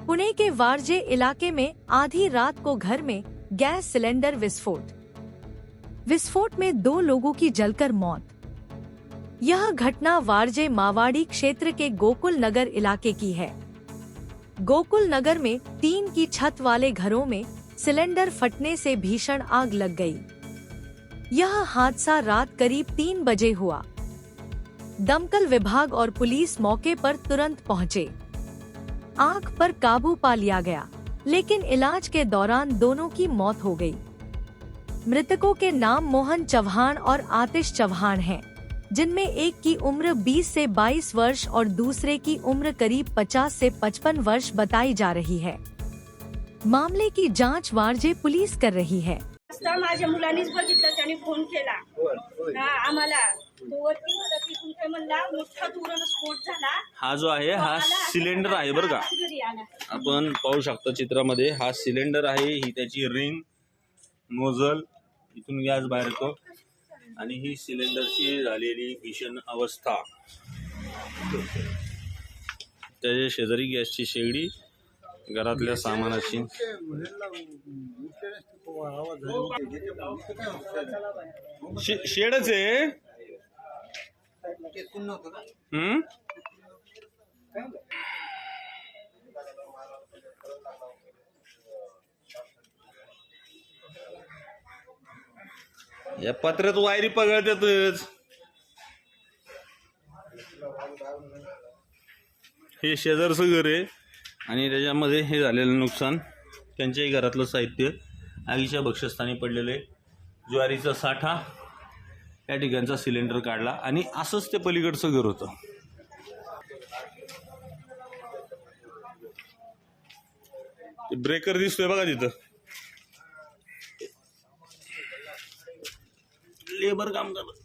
पुणे के वारजे इलाके में आधी रात को घर में गैस सिलेंडर विस्फोट में 2 लोगों की जलकर मौत। यह घटना वारजे मावाड़ी क्षेत्र के गोकुल नगर इलाके की है। गोकुल नगर में 3 की छत वाले घरों में सिलेंडर फटने से भीषण आग लग गई। यह हादसा रात करीब 3 बजे हुआ। दमकल विभाग और पुलिस मौके पर तुरंत पहुंचे। आग पर काबू पा लिया गया, लेकिन इलाज के दौरान दोनों की मौत हो गई। मृतकों के नाम मोहन चौहान और आतिश चौहान हैं, जिनमें एक की उम्र 20 से 22 वर्ष और दूसरे की उम्र करीब 50 से 55 वर्ष बताई जा रही है। मामले की जांच वारजे पुलिस कर रही है। माझ्या मुलांनीच बघितलं, त्याने फोन केला आम्हाला, मोठा धुरानं स्फोट झाला। हा जो आहे हा सिलेंडर आहे बरं का, आपण पाहू शकता चित्रामध्ये हा सिलेंडर आहे। ही त्याची रिंग नोझल, इथून गॅस बाहेर येतो आणि ही सिलेंडरची झालेली भीषण अवस्था। त्याच्या शेजारी गॅसची शेगडी, घरातल्या सामानाची शेडच आहे। या पत्र्यात वायरी पगळतातच। हे शेजारचं घर आहे आणि त्याच्यामध्ये हे झालेलं नुकसान, त्यांच्याही घरातलं साहित्य आगीच्या भक्षस्थानी पडलेले, ज्वारीचा साठा, या ठिकाणचा सिलेंडर काढला आणि असंच ते पलीकडचं घर होतं। ब्रेकर दिसतोय बघा तिथं, लेबर काम करत।